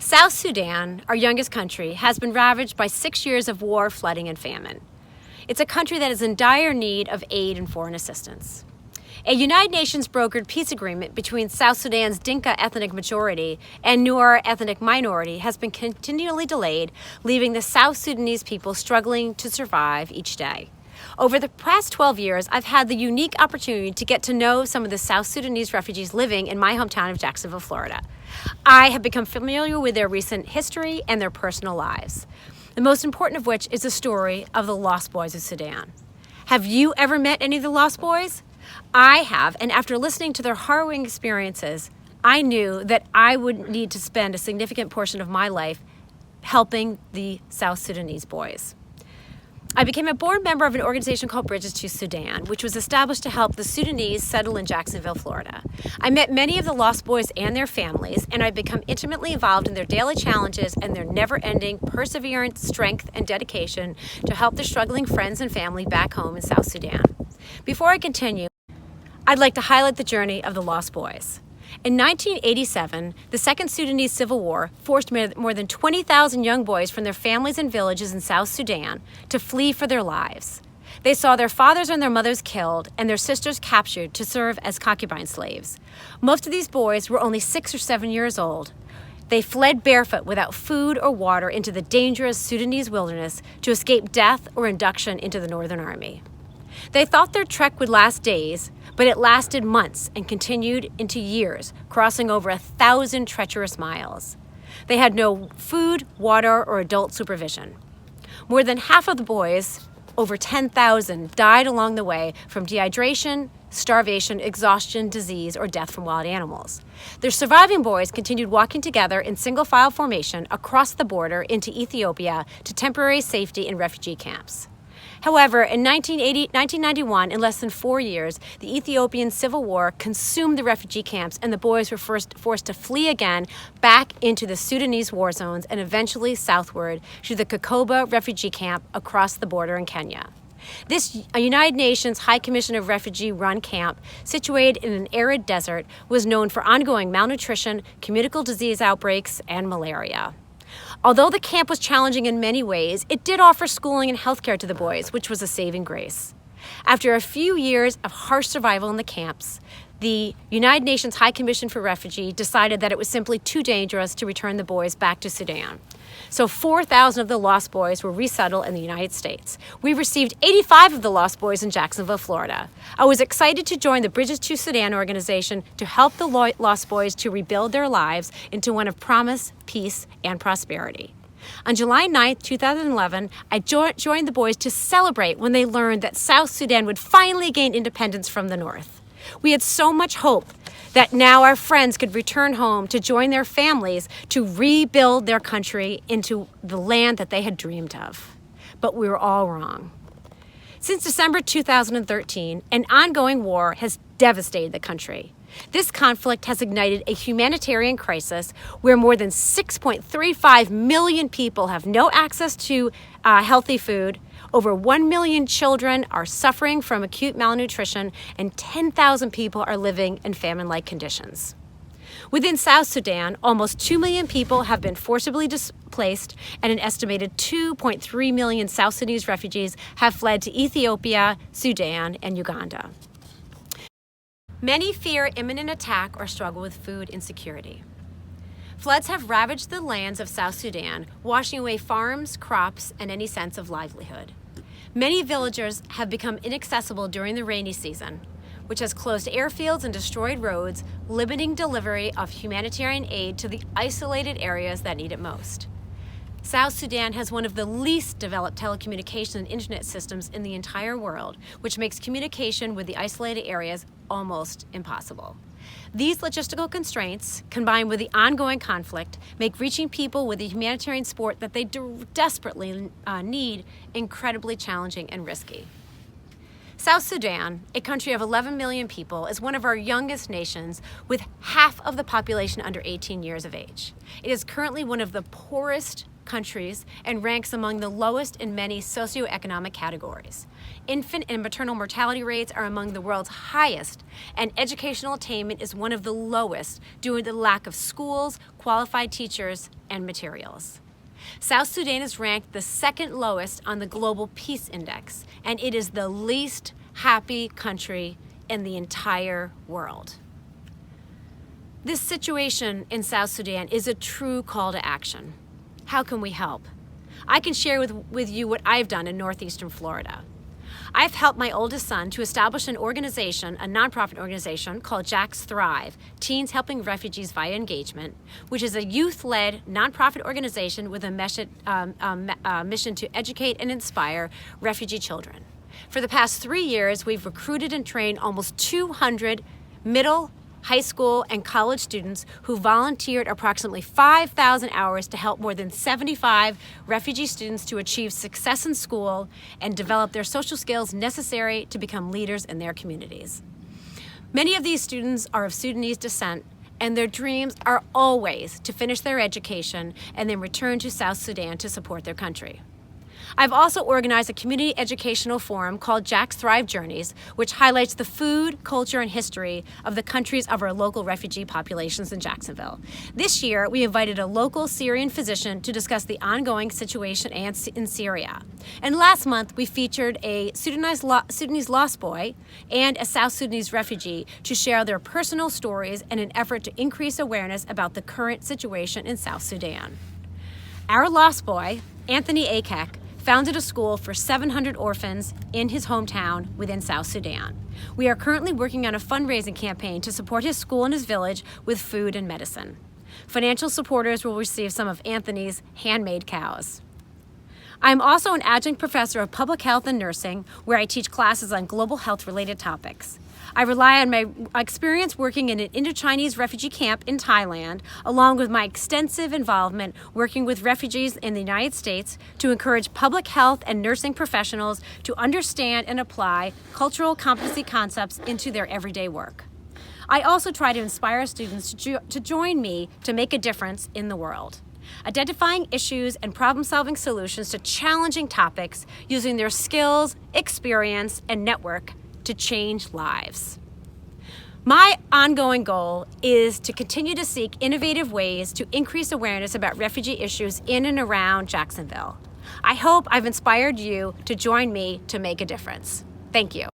South Sudan, our youngest country, has been ravaged by 6 years of war, flooding, and famine. It's a country that is in dire need of aid and foreign assistance. A United Nations brokered peace agreement between South Sudan's Dinka ethnic majority and Nuer ethnic minority has been continually delayed, leaving the South Sudanese people struggling to survive each day. Over the past 12 years, I've had the unique opportunity to get to know some of the South Sudanese refugees living in my hometown of Jacksonville, Florida. I have become familiar with their recent history and their personal lives, the most important of which is the story of the Lost Boys of Sudan. Have you ever met any of the Lost Boys? I have, and after listening to their harrowing experiences, I knew that I would need to spend a significant portion of my life helping the South Sudanese boys. I became a board member of an organization called Bridges to Sudan, which was established to help the Sudanese settle in Jacksonville, Florida. I met many of the Lost Boys and their families, and I've become intimately involved in their daily challenges and their never-ending perseverance, strength, and dedication to help their struggling friends and family back home in South Sudan. Before I continue, I'd like to highlight the journey of the Lost Boys. In 1987, the Second Sudanese Civil War forced more than 20,000 young boys from their families and villages in South Sudan to flee for their lives. They saw their fathers and their mothers killed and their sisters captured to serve as concubine slaves. Most of these boys were only 6 or 7 years old. They fled barefoot without food or water into the dangerous Sudanese wilderness to escape death or induction into the Northern Army. They thought their trek would last days, but it lasted months and continued into years, crossing over 1,000 treacherous miles. They had no food, water, or adult supervision. More than half of the boys, over 10,000, died along the way from dehydration, starvation, exhaustion, disease, or death from wild animals. The surviving boys continued walking together in single-file formation across the border into Ethiopia to temporary safety in refugee camps. However, in 1991, in less than 4 years, the Ethiopian Civil War consumed the refugee camps and the boys were forced to flee again back into the Sudanese war zones and eventually southward to the Kakoba refugee camp across the border in Kenya. This United Nations High Commission of Refugee-run camp, situated in an arid desert, was known for ongoing malnutrition, communicable disease outbreaks, and malaria. Although the camp was challenging in many ways, it did offer schooling and healthcare to the boys, which was a saving grace. After a few years of harsh survival in the camps, the United Nations High Commission for Refugee decided that it was simply too dangerous to return the boys back to Sudan. So 4,000 of the Lost Boys were resettled in the United States. We received 85 of the Lost Boys in Jacksonville, Florida. I was excited to join the Bridges to Sudan organization to help the Lost Boys to rebuild their lives into one of promise, peace, and prosperity. On July 9, 2011, I joined the boys to celebrate when they learned that South Sudan would finally gain independence from the North. We had so much hope that now our friends could return home to join their families to rebuild their country into the land that they had dreamed of. But we were all wrong. Since December 2013, an ongoing war has devastated the country. This conflict has ignited a humanitarian crisis where more than 6.35 million people have no access to healthy food. Over 1 million children are suffering from acute malnutrition, and 10,000 people are living in famine-like conditions. Within South Sudan, almost 2 million people have been forcibly displaced, and an estimated 2.3 million South Sudanese refugees have fled to Ethiopia, Sudan, and Uganda. Many fear imminent attack or struggle with food insecurity. Floods have ravaged the lands of South Sudan, washing away farms, crops, and any sense of livelihood. Many villagers have become inaccessible during the rainy season, which has closed airfields and destroyed roads, limiting delivery of humanitarian aid to the isolated areas that need it most. South Sudan has one of the least developed telecommunication and internet systems in the entire world, which makes communication with the isolated areas almost impossible. These logistical constraints, combined with the ongoing conflict, make reaching people with the humanitarian support that they desperately need incredibly challenging and risky. South Sudan, a country of 11 million people, is one of our youngest nations with half of the population under 18 years of age. It is currently one of the poorest countries and ranks among the lowest in many socioeconomic categories. Infant and maternal mortality rates are among the world's highest, and educational attainment is one of the lowest due to the lack of schools, qualified teachers, and materials. South Sudan is ranked the second lowest on the Global Peace Index, and it is the least happy country in the entire world. This situation in South Sudan is a true call to action. How can we help? I can share with you what I've done in northeastern Florida. I've helped my oldest son to establish an organization, a nonprofit organization called Jack's Thrive, Teens Helping Refugees via Engagement, which is a youth-led nonprofit organization with a mission to educate and inspire refugee children. For the past 3 years, we've recruited and trained almost 200 middle, high school, and college students who volunteered approximately 5,000 hours to help more than 75 refugee students to achieve success in school and develop their social skills necessary to become leaders in their communities. Many of these students are of Sudanese descent, and their dreams are always to finish their education and then return to South Sudan to support their country. I've also organized a community educational forum called Jack's Thrive Journeys, which highlights the food, culture, and history of the countries of our local refugee populations in Jacksonville. This year, we invited a local Syrian physician to discuss the ongoing situation in Syria. And last month, we featured a Sudanese lost boy and a South Sudanese refugee to share their personal stories in an effort to increase awareness about the current situation in South Sudan. Our lost boy, Anthony Akek, founded a school for 700 orphans in his hometown within South Sudan. We are currently working on a fundraising campaign to support his school and his village with food and medicine. Financial supporters will receive some of Anthony's handmade cows. I'm also an adjunct professor of public health and nursing, where I teach classes on global health-related topics. I rely on my experience working in an Indo-Chinese refugee camp in Thailand, along with my extensive involvement working with refugees in the United States to encourage public health and nursing professionals to understand and apply cultural competency concepts into their everyday work. I also try to inspire students to join me to make a difference in the world, identifying issues and problem-solving solutions to challenging topics using their skills, experience, and network to change lives. My ongoing goal is to continue to seek innovative ways to increase awareness about refugee issues in and around Jacksonville. I hope I've inspired you to join me to make a difference. Thank you.